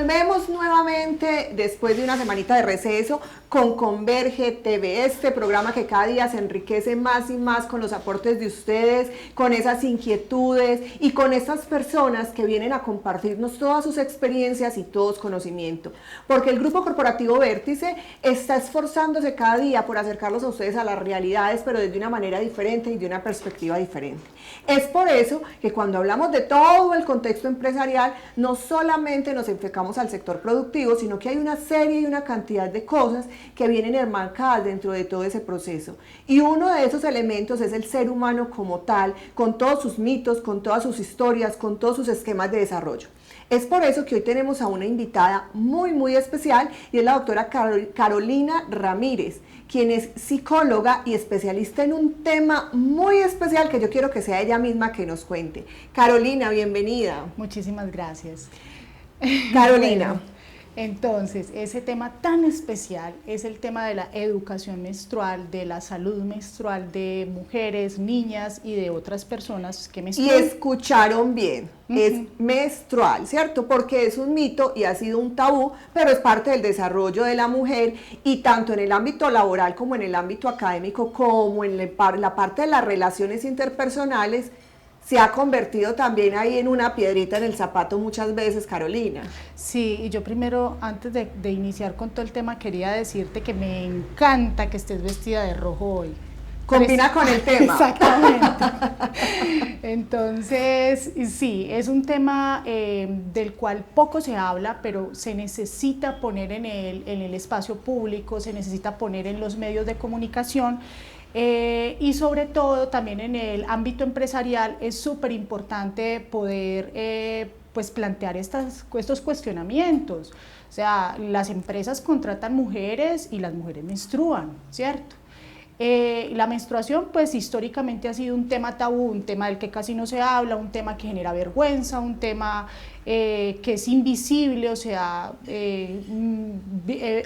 Volvemos nuevamente después de una semanita de receso con Converge TV, este programa que cada día se enriquece más y más con los aportes de ustedes, con esas inquietudes y con estas personas que vienen a compartirnos todas sus experiencias y todo su conocimiento. Porque el Grupo Corporativo Vértice está esforzándose cada día por acercarlos a ustedes a las realidades, pero desde una manera diferente y de una perspectiva diferente. Es por eso que cuando hablamos de todo el contexto empresarial, no solamente nos enfocamos al sector productivo, sino que hay una serie y una cantidad de cosas que vienen enmarcadas dentro de todo ese proceso. Y uno de esos elementos es el ser humano como tal, con todos sus mitos, con todas sus historias, con todos sus esquemas de desarrollo. Es por eso que hoy tenemos a una invitada muy especial y es la doctora Carolina Ramírez, quien es psicóloga y especialista en un tema muy especial que yo quiero que sea ella misma que nos cuente. Carolina, bienvenida. Muchísimas gracias. Carolina. Bueno, entonces, ese tema tan especial es el tema de la educación menstrual, de la salud menstrual de mujeres, niñas y de otras personas que menstruan. Y escucharon bien, es menstrual, ¿cierto? Porque es un mito y ha sido un tabú, pero es parte del desarrollo de la mujer y tanto en el ámbito laboral como en el ámbito académico, como en la parte de las relaciones interpersonales, se ha convertido también ahí en una piedrita en el zapato muchas veces, Carolina. Sí, y yo primero, antes de iniciar con todo el tema, quería decirte que me encanta que estés vestida de rojo hoy. Combina con el tema. Exactamente. Entonces, sí, es un tema del cual poco se habla, pero se necesita poner en el espacio público, se necesita poner en los medios de comunicación. Y sobre todo también en el ámbito empresarial es súper importante poder pues plantear estos cuestionamientos. O sea, las empresas contratan mujeres y las mujeres menstruan, ¿cierto? La menstruación pues históricamente ha sido un tema tabú, un tema del que casi no se habla, un tema que genera vergüenza, un tema que es invisible, o sea,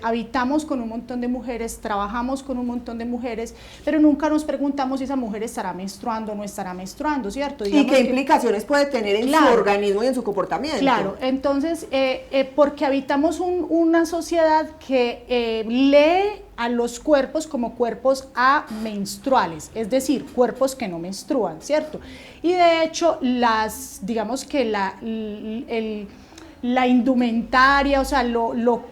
habitamos con un montón de mujeres, trabajamos con un montón de mujeres, pero nunca nos preguntamos si esa mujer estará menstruando o no estará menstruando, ¿cierto? Digamos, ¿y qué implicaciones puede tener en su organismo y en su comportamiento? Claro, entonces, porque habitamos una sociedad que lee a los cuerpos como cuerpos amenstruales, es decir, cuerpos que no menstruan, ¿cierto? Y de hecho, digamos que la indumentaria, o sea,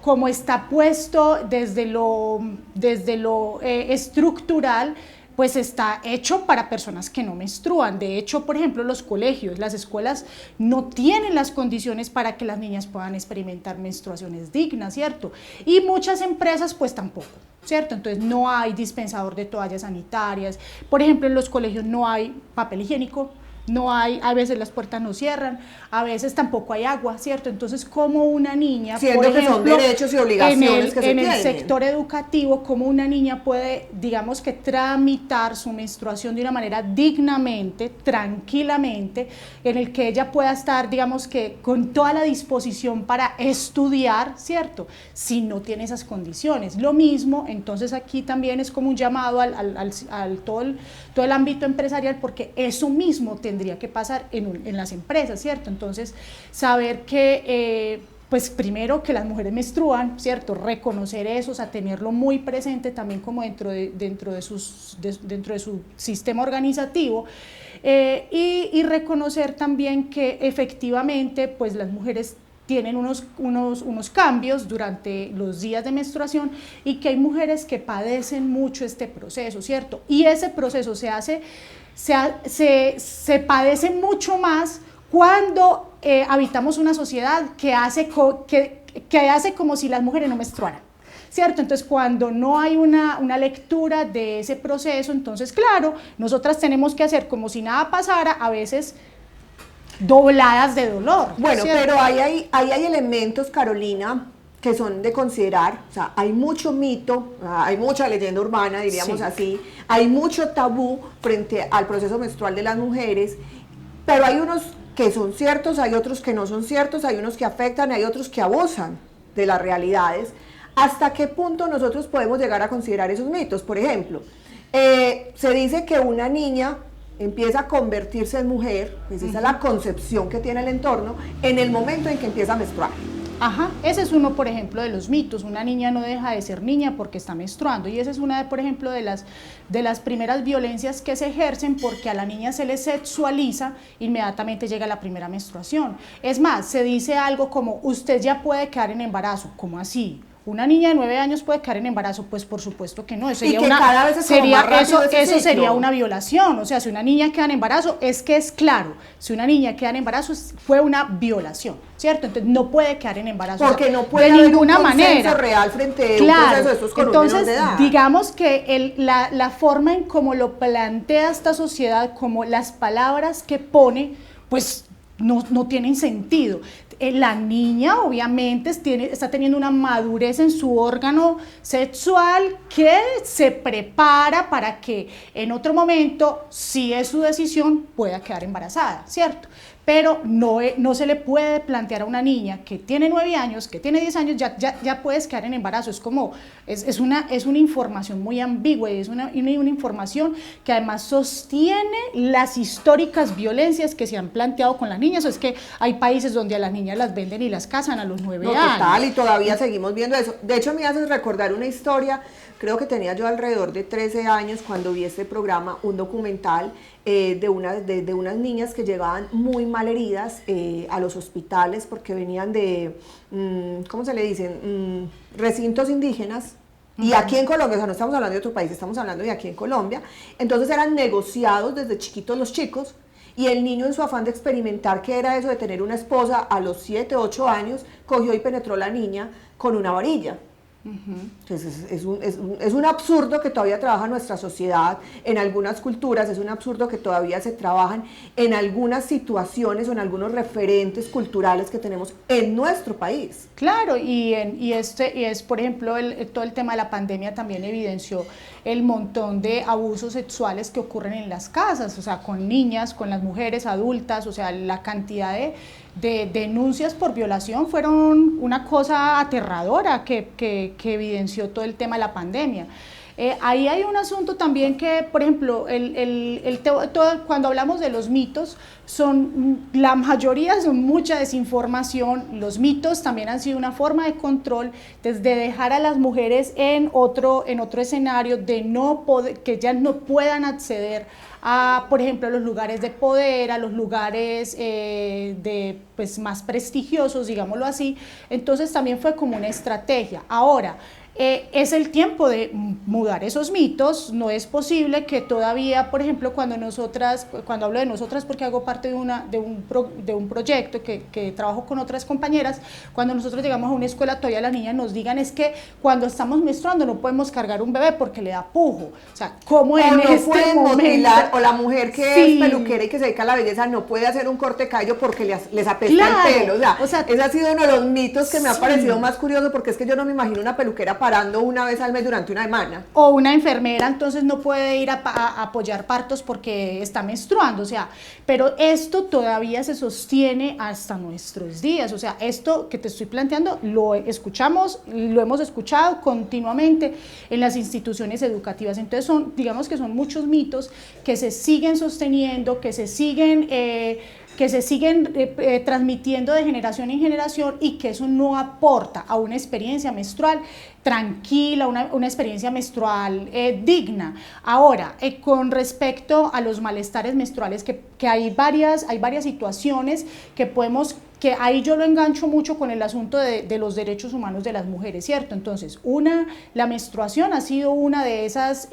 como está puesto desde lo estructural, pues está hecho para personas que no menstruan. De hecho, por ejemplo, los colegios, las escuelas no tienen las condiciones para que las niñas puedan experimentar menstruaciones dignas, ¿cierto? Y muchas empresas pues tampoco, ¿cierto? Entonces no hay dispensador de toallas sanitarias, por ejemplo, en los colegios no hay papel higiénico, no hay, a veces las puertas no cierran, a veces tampoco hay agua, ¿cierto? Entonces, como una niña, siendo por ejemplo, que son derechos y obligaciones que se tienen. En el sector educativo, como una niña puede, digamos que tramitar su menstruación de una manera dignamente, tranquilamente, en el que ella pueda estar, digamos que con toda la disposición para estudiar, ¿cierto? Si no tiene esas condiciones. Lo mismo, entonces aquí también es como un llamado al todo el ámbito empresarial, porque eso mismo tendría que pasar en las empresas, ¿cierto? Entonces, saber que, pues primero que las mujeres menstruan, ¿cierto? Reconocer eso, o sea, tenerlo muy presente también como dentro de su sistema organizativo, y reconocer también que efectivamente, pues las mujeres tienen unos cambios durante los días de menstruación y que hay mujeres que padecen mucho este proceso, ¿cierto? Y ese proceso se padece mucho más cuando habitamos una sociedad que hace como si las mujeres no menstruaran, ¿cierto? Entonces, cuando no hay una lectura de ese proceso, entonces, claro, nosotras tenemos que hacer como si nada pasara, a veces dobladas de dolor. Bueno, ¿cierto? pero ahí hay elementos, Carolina, que son de considerar. O sea, hay mucho mito, hay mucha leyenda urbana, diríamos así, hay mucho tabú frente al proceso menstrual de las mujeres, pero hay unos que son ciertos, hay otros que no son ciertos, hay unos que afectan, hay otros que abusan de las realidades. ¿Hasta qué punto nosotros podemos llegar a considerar esos mitos? Por ejemplo, se dice que una niña empieza a convertirse en mujer, pues esa es la concepción que tiene el entorno, en el momento en que empieza a menstruar. Ajá, ese es uno, por ejemplo, de los mitos. Una niña no deja de ser niña porque está menstruando, y esa es una, por ejemplo, de las primeras violencias que se ejercen, porque a la niña se le sexualiza, inmediatamente llega la primera menstruación. Es más, se dice algo como, usted ya puede quedar en embarazo. ¿Cómo así? ¿Una niña de 9 años puede quedar en embarazo? Pues por supuesto que no. Y que cada vez es como más rápido ese eso sería ciclo. una violación. O sea, si una niña queda en embarazo, es que es claro, si una niña queda en embarazo fue una violación, ¿cierto? Entonces no puede quedar en embarazo. Porque o sea, no puede de haber ninguna un consenso manera real frente a un claro. proceso de estos con Entonces, un menor de edad. digamos que la forma en cómo lo plantea esta sociedad, como las palabras que pone, pues no tienen sentido. La niña obviamente está teniendo una madurez en su órgano sexual que se prepara para que en otro momento, si es su decisión, pueda quedar embarazada, ¿cierto? Pero no se le puede plantear a una niña que tiene 9 años, que tiene 10 años, ya puedes quedar en embarazo. Es como, es una información muy ambigua, y es una información que además sostiene las históricas violencias que se han planteado con las niñas. Es que hay países donde a las niñas las venden y las casan a los 9 años. Total, y todavía seguimos viendo eso. De hecho, me haces recordar una historia, creo que tenía yo alrededor de 13 años cuando vi este programa, un documental de unas niñas que llegaban muy mal heridas a los hospitales porque venían de, ¿cómo se le dicen? Recintos indígenas. Y aquí en Colombia, o sea, no estamos hablando de otro país, estamos hablando de aquí en Colombia. Entonces eran negociados desde chiquitos los chicos, y el niño, en su afán de experimentar qué era eso de tener una esposa, a los 7, 8 años, cogió y penetró a la niña con una varilla. Entonces es un absurdo que todavía trabaja nuestra sociedad en algunas culturas, es un absurdo que todavía se trabajan en algunas situaciones o en algunos referentes culturales que tenemos en nuestro país. Claro, y es, por ejemplo, todo el tema de la pandemia también evidenció el montón de abusos sexuales que ocurren en las casas, o sea, con niñas, con las mujeres adultas, o sea, la cantidad de denuncias por violación fueron una cosa aterradora que evidenció todo el tema de la pandemia. Ahí hay un asunto también que, por ejemplo, cuando hablamos de los mitos, la mayoría son mucha desinformación. Los mitos también han sido una forma de control, desde dejar a las mujeres en otro escenario, que ya no puedan acceder a, por ejemplo, a los lugares de poder, a los lugares pues, más prestigiosos, digámoslo así. Entonces también fue como una estrategia. Ahora, es el tiempo de mudar esos mitos. No es posible que todavía, por ejemplo, cuando hablo de nosotras, porque hago parte de un proyecto que trabajo con otras compañeras, cuando nosotros llegamos a una escuela, todavía las niñas nos digan es que cuando estamos menstruando no podemos cargar un bebé porque le da pujo. O sea, ¿cómo en este momento? O la mujer que es peluquera y que se dedica a la belleza no puede hacer un corte de cabello porque les apesta el pelo. O sea, ese ha sido uno de los mitos que me ha parecido más curioso, porque es que yo no me imagino una peluquera parando una vez al mes durante una semana. O una enfermera entonces no puede ir a apoyar partos porque está menstruando, o sea, pero esto todavía se sostiene hasta nuestros días. O sea, esto que te estoy planteando lo hemos escuchado continuamente en las instituciones educativas. Entonces digamos que son muchos mitos que se siguen sosteniendo, que se siguen transmitiendo de generación en generación, y que eso no aporta a una experiencia menstrual tranquila, una experiencia menstrual digna. Ahora, con respecto a los malestares menstruales, que hay varias situaciones que ahí yo lo engancho mucho con el asunto de los derechos humanos de las mujeres, ¿cierto? Entonces, la menstruación ha sido una de esas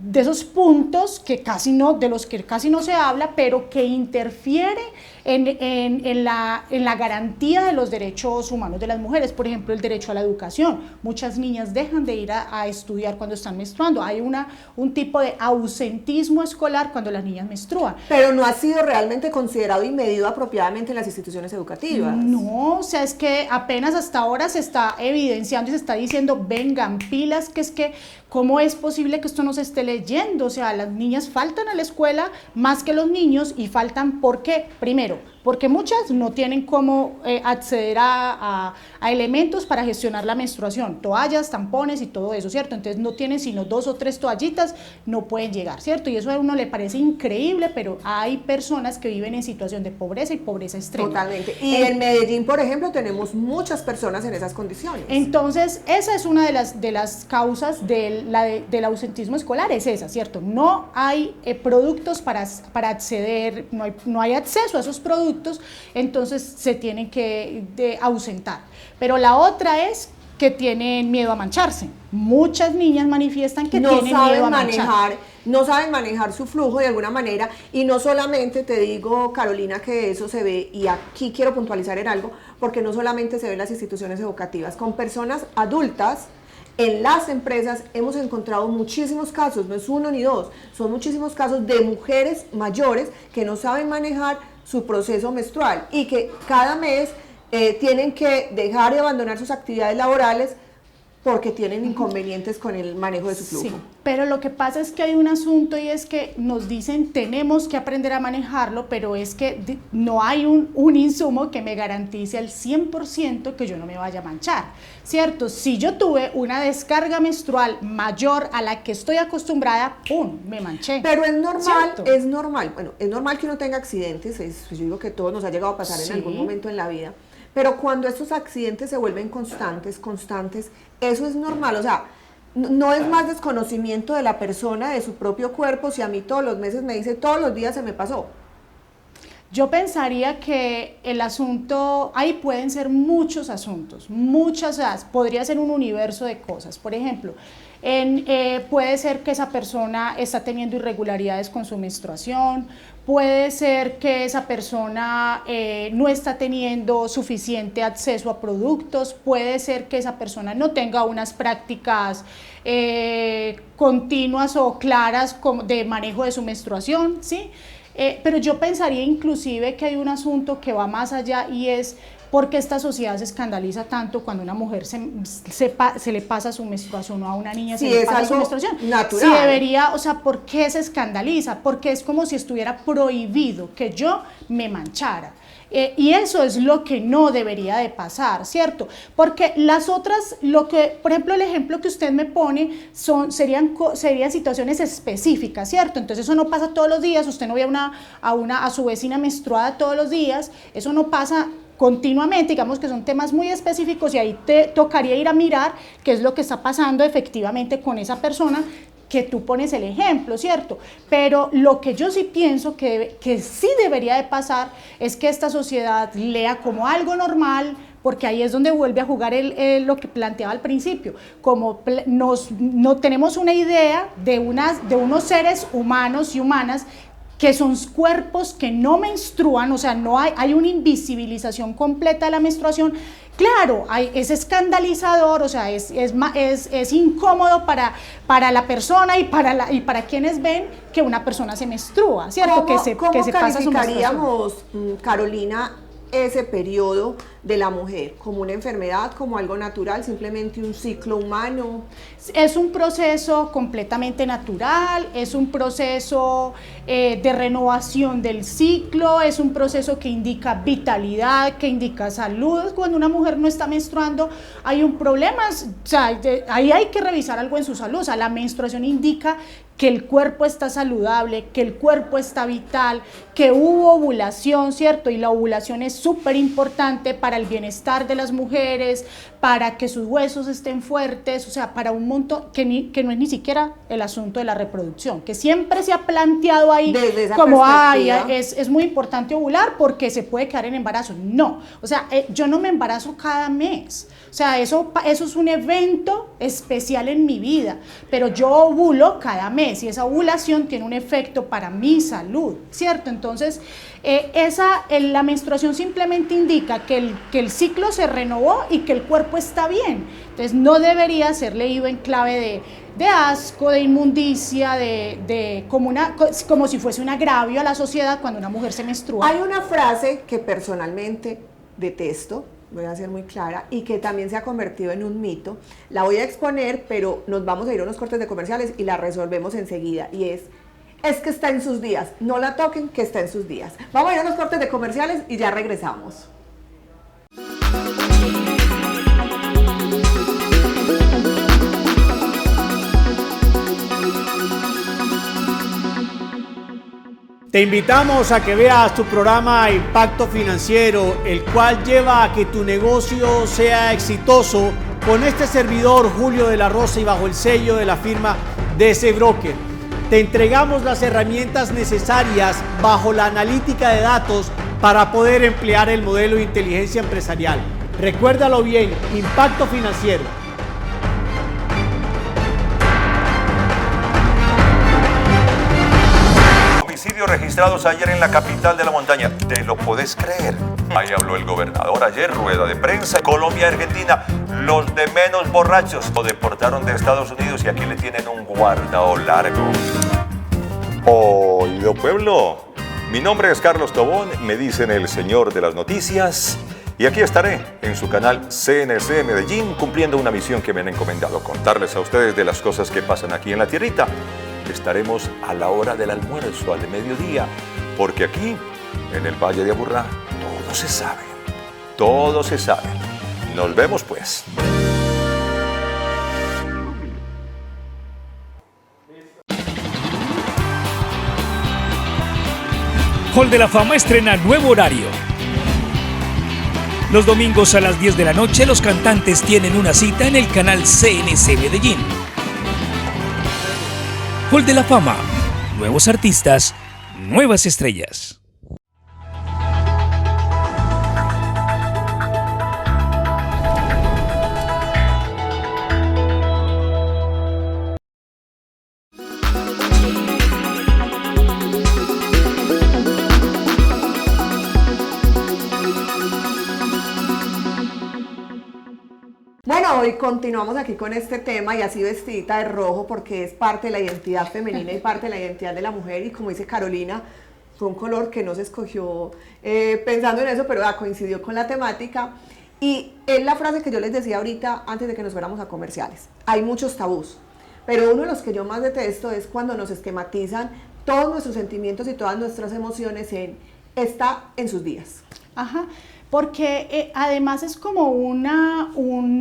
de esos puntos de los que casi no se habla, pero que interfiere en la garantía de los derechos humanos de las mujeres. Por ejemplo, el derecho a la educación. Muchas niñas dejan de ir a estudiar cuando están menstruando. Hay un tipo de ausentismo escolar cuando las niñas menstruan. Pero no ha sido realmente considerado y medido apropiadamente en las instituciones educativas. No, o sea, es que apenas hasta ahora se está evidenciando y se está diciendo, vengan pilas, que es que ¿cómo es posible que esto no se esté leyendo? O sea, las niñas faltan a la escuela más que los niños, y faltan porque, primero, porque muchas no tienen cómo acceder a elementos para gestionar la menstruación, toallas, tampones y todo eso, ¿cierto? Entonces no tienen sino 2 o 3 toallitas, no pueden llegar, ¿cierto? Y eso a uno le parece increíble, pero hay personas que viven en situación de pobreza y pobreza extrema. Totalmente. Y en Medellín, por ejemplo, tenemos muchas personas en esas condiciones. Entonces, esa es una de las causas del ausentismo escolar, es esa, ¿cierto? No hay productos para acceder, no hay acceso a esos productos, entonces se tienen que ausentar. Pero la otra es que tienen miedo a mancharse. Muchas niñas manifiestan que tienen miedo a mancharse. No saben manejar su flujo de alguna manera, y no solamente te digo, Carolina, que eso se ve, y aquí quiero puntualizar en algo, porque no solamente se ve en las instituciones educativas, con personas adultas, en las empresas hemos encontrado muchísimos casos, no es uno ni dos, son muchísimos casos de mujeres mayores que no saben manejar su proceso menstrual y que cada mes tienen que dejar y abandonar sus actividades laborales porque tienen inconvenientes con el manejo de su flujo. Sí, pero lo que pasa es que hay un asunto, y es que nos dicen tenemos que aprender a manejarlo, pero es que no hay un insumo que me garantice al 100% que yo no me vaya a manchar, ¿cierto? Si yo tuve una descarga menstrual mayor a la que estoy acostumbrada, ¡pum!, me manché. Pero es normal, ¿cierto? es normal, bueno, es normal que uno tenga accidentes, yo digo que todo nos ha llegado a pasar Sí. en algún momento en la vida, pero cuando estos accidentes se vuelven constantes, eso es normal, o sea, no es más desconocimiento de la persona, de su propio cuerpo, si a mí todos los meses me dice, todos los días se me pasó. Yo pensaría que el asunto, ahí pueden ser muchos asuntos, podría ser un universo de cosas. Por ejemplo, puede ser que esa persona está teniendo irregularidades con su menstruación, puede ser que esa persona no está teniendo suficiente acceso a productos, puede ser que esa persona no tenga unas prácticas continuas o claras de manejo de su menstruación, ¿sí? Pero yo pensaría inclusive que hay un asunto que va más allá, y es por qué esta sociedad se escandaliza tanto cuando una mujer se le pasa su menstruación, o a una niña se le pasa su menstruación. Natural. Si debería, o sea, ¿por qué se escandaliza? Porque es como si estuviera prohibido que yo me manchara. Y eso es lo que no debería de pasar, ¿cierto? Porque las otras, por ejemplo, el ejemplo que usted me pone serían situaciones específicas, ¿cierto? Entonces eso no pasa todos los días, usted no ve a su vecina menstruada todos los días, eso no pasa continuamente, digamos que son temas muy específicos, y ahí te tocaría ir a mirar qué es lo que está pasando efectivamente con esa persona que tú pones el ejemplo, ¿cierto? Pero lo que yo sí pienso que sí debería de pasar es que esta sociedad lea como algo normal, porque ahí es donde vuelve a jugar lo que planteaba al principio, como no tenemos una idea de unos seres humanos y humanas que son cuerpos que no menstruan, o sea, no hay una invisibilización completa de la menstruación. Claro, es escandalizador, o sea, es incómodo para la persona y para quienes ven que una persona se menstrua, ¿cierto? ¿Cómo Pasa su menstruación. calificaríamos, Carolina, ese periodo de la mujer? ¿Como una enfermedad, como algo natural, simplemente un ciclo humano? Es un proceso completamente natural, es un proceso de renovación del ciclo, es un proceso que indica vitalidad, que indica salud. Cuando una mujer no está menstruando hay un problema, o sea, ahí hay que revisar algo en su salud. O sea, la menstruación indica que el cuerpo está saludable, que el cuerpo está vital, que hubo ovulación, ¿cierto? Y la ovulación es súper importante para el bienestar de las mujeres, para que sus huesos estén fuertes, o sea, para un montón, que no es ni siquiera el asunto de la reproducción, que siempre se ha planteado ahí como, es muy importante ovular porque se puede quedar en embarazo. No, o sea, yo no me embarazo cada mes, o sea, eso es un evento especial en mi vida, pero yo ovulo cada mes y esa ovulación tiene un efecto para mi salud, ¿cierto? Entonces, la menstruación simplemente indica que el ciclo se renovó y que el cuerpo está bien. Entonces no debería ser leído en clave de asco, de inmundicia, como si fuese un agravio a la sociedad cuando una mujer se menstrua. Hay una frase que personalmente detesto, voy a ser muy clara, y que también se ha convertido en un mito. La voy a exponer, pero nos vamos a ir a unos cortes de comerciales y la resolvemos enseguida, y es: es que está en sus días. No la toquen, que está en sus días. Vamos a ir a unos cortes de comerciales y ya regresamos. Te invitamos a que veas tu programa Impacto Financiero, el cual lleva a que tu negocio sea exitoso con este servidor Julio de la Rosa y bajo el sello de la firma DC Broker. Te entregamos las herramientas necesarias bajo la analítica de datos para poder emplear el modelo de inteligencia empresarial. Recuérdalo bien, Impacto Financiero. Registrados ayer en la capital de la montaña. ¿Te lo podés creer? Ahí habló el gobernador ayer, rueda de prensa. Colombia y Argentina, los de menos borrachos, lo deportaron de Estados Unidos y aquí le tienen un guardado largo. Oído pueblo, mi nombre es Carlos Tobón, me dicen el señor de las noticias y aquí estaré en su canal CNC Medellín cumpliendo una misión que me han encomendado, contarles a ustedes de las cosas que pasan aquí en la tierrita. Estaremos a la hora del almuerzo, al mediodía, porque aquí, en el Valle de Aburrá, todo se sabe. Todo se sabe. Nos vemos pues. Hall de la Fama estrena nuevo horario. Los domingos a las 10 de la noche, los cantantes tienen una cita en el canal CNC Medellín. Hall de la Fama. Nuevos artistas, nuevas estrellas. Bueno, hoy continuamos aquí con este tema y así vestidita de rojo porque es parte de la identidad femenina y parte de la identidad de la mujer y como dice Carolina, fue un color que no se escogió pensando en eso, pero coincidió con la temática y es la frase que yo les decía ahorita antes de que nos fuéramos a comerciales. Hay muchos tabús, pero uno de los que yo más detesto es cuando nos esquematizan todos nuestros sentimientos y todas nuestras emociones en está en sus días. Ajá. Porque además es como un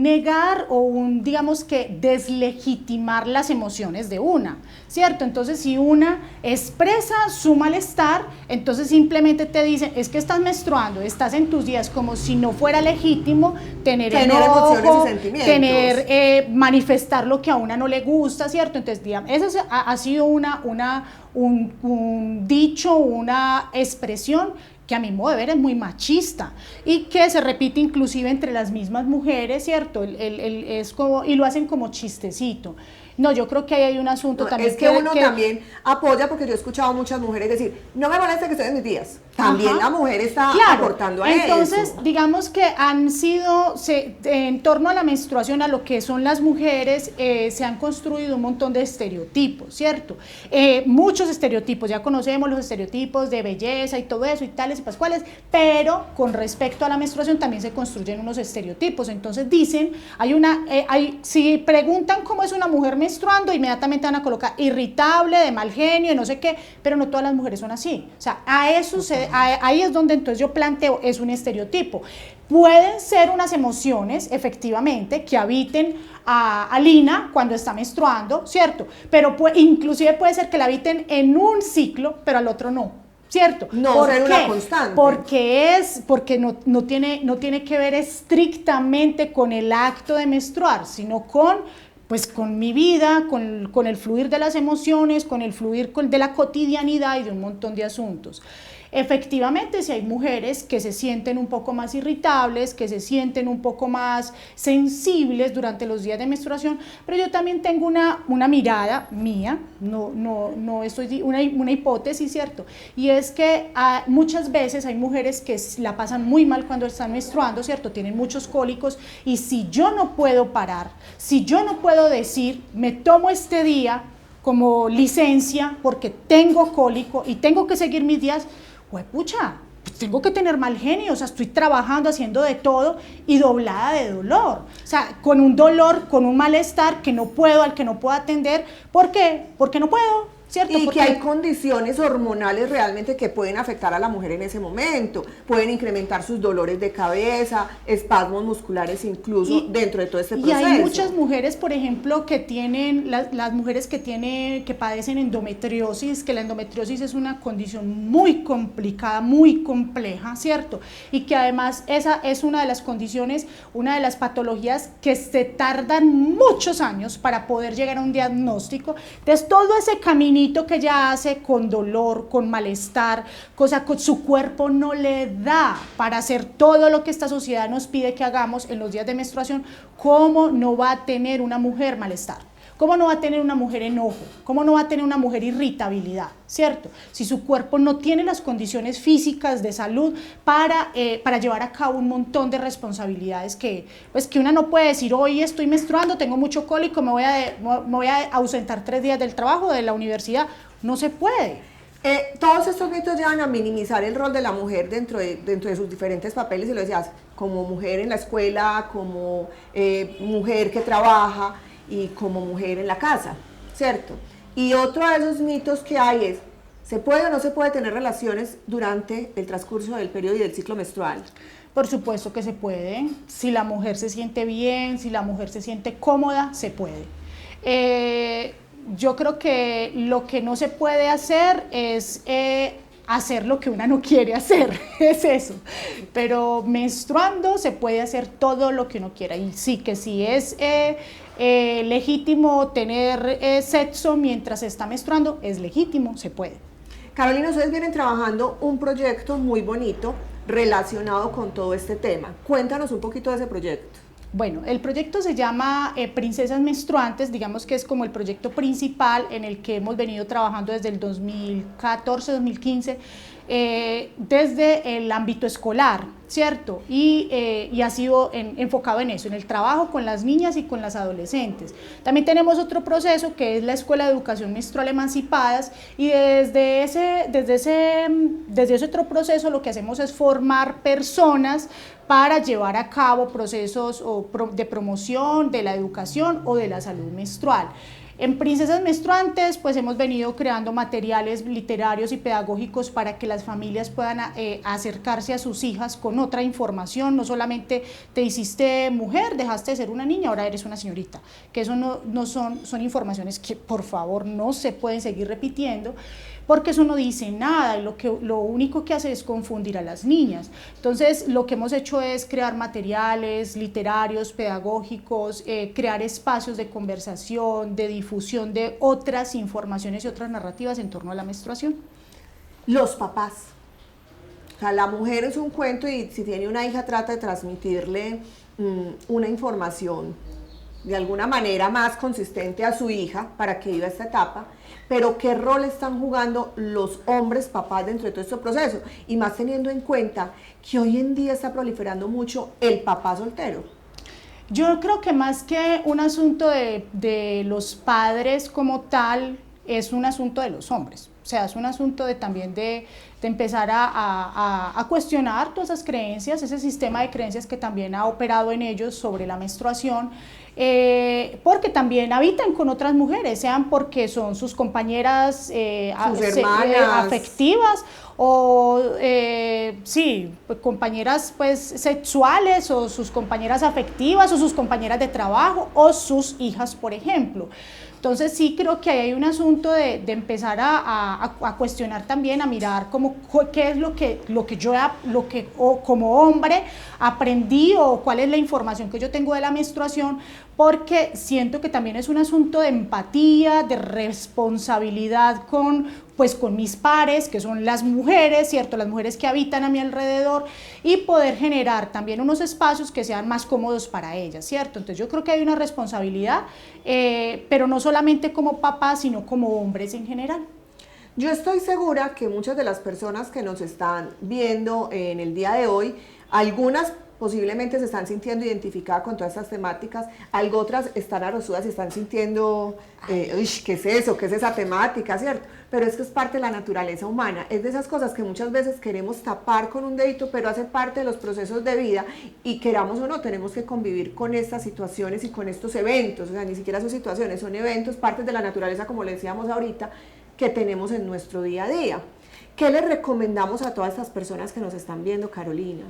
negar o un, digamos que, deslegitimar las emociones de una, ¿cierto? Entonces, si una expresa su malestar, entonces simplemente te dicen, es que estás menstruando, estás en tus días, como si no fuera legítimo tener enojo, emociones y sentimientos. Manifestar lo que a una no le gusta, ¿cierto? Entonces, digamos, eso ha sido un dicho, una expresión que a mi modo de ver es muy machista y que se repite inclusive entre las mismas mujeres, ¿cierto? Es como, y lo hacen como chistecito. No, yo creo que ahí hay un asunto también. Es que uno también apoya, porque yo he escuchado a muchas mujeres decir, no me molesta que estoy en mis días. También la mujer está aportando a eso. Entonces, digamos que han sido, en torno a la menstruación, a lo que son las mujeres, se han construido un montón de estereotipos, ¿cierto? Muchos estereotipos, ya conocemos los estereotipos de belleza y todo eso y tales y pascuales, pero con respecto a la menstruación también se construyen unos estereotipos. Entonces dicen, si preguntan cómo es una mujer menstruando, inmediatamente van a colocar irritable, de mal genio, no sé qué, pero no todas las mujeres son así. O sea, ahí es donde entonces yo planteo, es un estereotipo. Pueden ser unas emociones, efectivamente, que habiten a Lina cuando está menstruando, ¿cierto? Pero inclusive puede ser que la habiten en un ciclo, pero al otro no, ¿cierto? No, ser una constante. Porque no tiene que ver estrictamente con el acto de menstruar, sino con mi vida, con el fluir de las emociones, con el fluir de la cotidianidad y de un montón de asuntos. Efectivamente, si hay mujeres que se sienten un poco más irritables, que se sienten un poco más sensibles durante los días de menstruación, pero yo también tengo una mirada mía, no estoy una hipótesis, ¿cierto? Y es que muchas veces hay mujeres que la pasan muy mal cuando están menstruando, ¿cierto? Tienen muchos cólicos y si yo no puedo parar, si yo no puedo decir, me tomo este día como licencia porque tengo cólico y tengo que seguir mis días, pucha, tengo que tener mal genio, o sea, estoy trabajando, haciendo de todo y doblada de dolor, o sea, con un dolor, con un malestar que no puedo, al que no puedo atender. ¿Por qué? Porque no puedo. ¿cierto? Y Porque que hay condiciones hormonales realmente que pueden afectar a la mujer en ese momento, pueden incrementar sus dolores de cabeza, espasmos musculares incluso dentro de todo este proceso. Y hay muchas mujeres, por ejemplo, que tienen, las mujeres que padecen endometriosis, que la endometriosis es una condición muy complicada, muy compleja, ¿cierto? Y que además esa es una de las condiciones, una de las patologías que se tardan muchos años para poder llegar a un diagnóstico. Entonces todo ese caminito que ella hace con dolor, con malestar, cosa que su cuerpo no le da para hacer todo lo que esta sociedad nos pide que hagamos en los días de menstruación, ¿cómo no va a tener una mujer malestar? ¿Cómo no va a tener una mujer enojo? ¿Cómo no va a tener una mujer irritabilidad? ¿Cierto? Si su cuerpo no tiene las condiciones físicas de salud para llevar a cabo un montón de responsabilidades que una no puede decir, hoy estoy menstruando, tengo mucho cólico, me voy a ausentar 3 días del trabajo, de la universidad. No se puede. Todos estos mitos llevan a minimizar el rol de la mujer dentro de sus diferentes papeles, y lo decías, como mujer en la escuela, como mujer que trabaja, y como mujer en la casa, ¿cierto? Y otro de esos mitos que hay es, ¿se puede o no se puede tener relaciones durante el transcurso del periodo y del ciclo menstrual? Por supuesto que se puede, si la mujer se siente bien, si la mujer se siente cómoda, se puede. Yo creo que lo que no se puede hacer es hacer lo que una no quiere hacer, es eso. Pero menstruando se puede hacer todo lo que uno quiera. Y sí, que si es legítimo tener sexo mientras se está menstruando, es legítimo, se puede. Carolina, ustedes vienen trabajando un proyecto muy bonito relacionado con todo este tema. Cuéntanos un poquito de ese proyecto. Bueno, el proyecto se llama Princesas Menstruantes, digamos que es como el proyecto principal en el que hemos venido trabajando desde el 2014-2015, desde el ámbito escolar, ¿cierto? Y ha sido enfocado en eso, en el trabajo con las niñas y con las adolescentes. También tenemos otro proceso que es la Escuela de Educación Menstrual Emancipadas, y desde ese otro proceso lo que hacemos es formar personas para llevar a cabo procesos de promoción de la educación o de la salud menstrual. En Princesas Menstruantes pues hemos venido creando materiales literarios y pedagógicos para que las familias puedan acercarse a sus hijas con otra información, no solamente te hiciste mujer, dejaste de ser una niña, ahora eres una señorita, que eso no son informaciones que por favor no se pueden seguir repitiendo, porque eso no dice nada y lo único que hace es confundir a las niñas. Entonces lo que hemos hecho es crear materiales literarios, pedagógicos, crear espacios de conversación, de difusión de otras informaciones y otras narrativas en torno a la menstruación. Los papás. O sea, la mujer es un cuento y si tiene una hija trata de transmitirle una información de alguna manera más consistente a su hija para que viva esta etapa, pero ¿qué rol están jugando los hombres papás dentro de todo este proceso? Y más teniendo en cuenta que hoy en día está proliferando mucho el papá soltero. Yo creo que más que un asunto de los padres como tal, es un asunto de los hombres. O sea, es un asunto también de empezar a cuestionar todas esas creencias, ese sistema de creencias que también ha operado en ellos sobre la menstruación, porque también habitan con otras mujeres, sean porque son sus compañeras sus hermanas afectivas o sí, pues, compañeras pues sexuales o sus compañeras afectivas o sus compañeras de trabajo o sus hijas, por ejemplo. Entonces sí creo que hay un asunto de empezar a cuestionar también, a mirar qué es lo que yo como hombre aprendí o cuál es la información que yo tengo de la menstruación, porque siento que también es un asunto de empatía, de responsabilidad con mis pares, que son las mujeres, ¿cierto? Las mujeres que habitan a mi alrededor, y poder generar también unos espacios que sean más cómodos para ellas, ¿cierto? Entonces yo creo que hay una responsabilidad, pero no solamente como papás, sino como hombres en general. Yo estoy segura que muchas de las personas que nos están viendo en el día de hoy, algunas posiblemente se están sintiendo identificadas con todas estas temáticas, algo otras están arrozudas y están sintiendo, ¿qué es eso? ¿Qué es esa temática? ¿Cierto? Pero es que es parte de la naturaleza humana, es de esas cosas que muchas veces queremos tapar con un dedito, pero hace parte de los procesos de vida y queramos o no, tenemos que convivir con estas situaciones y con estos eventos, o sea, ni siquiera son situaciones, son eventos, partes de la naturaleza, como le decíamos ahorita, que tenemos en nuestro día a día. ¿Qué les recomendamos a todas estas personas que nos están viendo, Carolina?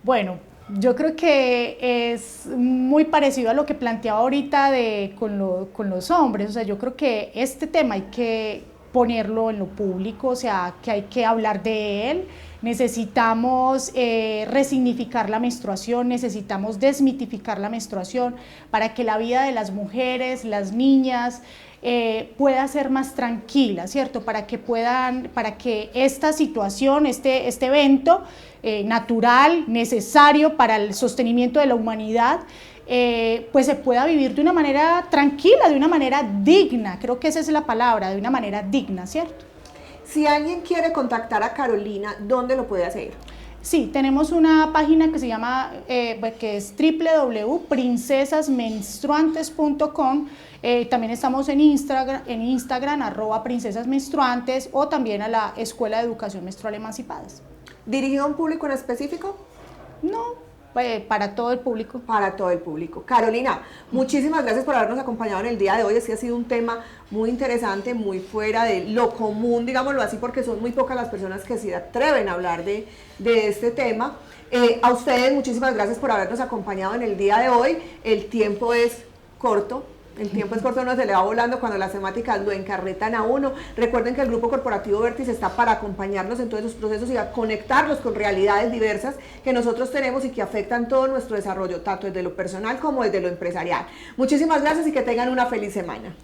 Bueno, yo creo que es muy parecido a lo que planteaba ahorita con los hombres. O sea, yo creo que este tema hay que ponerlo en lo público, o sea, que hay que hablar de él. Necesitamos resignificar la menstruación, necesitamos desmitificar la menstruación para que la vida de las mujeres, las niñas, pueda ser más tranquila, ¿cierto? Para que esta situación, este evento natural, necesario para el sostenimiento de la humanidad, pues se pueda vivir de una manera tranquila, de una manera digna. Creo que esa es la palabra, de una manera digna, ¿cierto? Si alguien quiere contactar a Carolina, ¿dónde lo puede hacer? Sí, tenemos una página que se llama, que es www.princesasmenstruantes.com. También estamos en Instagram @princesasmenstruantes, o también a la Escuela de Educación Menstrual Emancipadas. ¿Dirigido a un público en específico? No, para todo el público. Para todo el público. Carolina, muchísimas gracias por habernos acompañado en el día de hoy. Este ha sido un tema muy interesante, muy fuera de lo común, digámoslo así, porque son muy pocas las personas que se atreven a hablar de este tema. A ustedes, muchísimas gracias por habernos acompañado en el día de hoy. El tiempo es corto. Uno se le va volando cuando las temáticas lo encarretan a uno. Recuerden que el Grupo Corporativo Vértice está para acompañarnos en todos esos procesos y a conectarlos con realidades diversas que nosotros tenemos y que afectan todo nuestro desarrollo, tanto desde lo personal como desde lo empresarial. Muchísimas gracias y que tengan una feliz semana.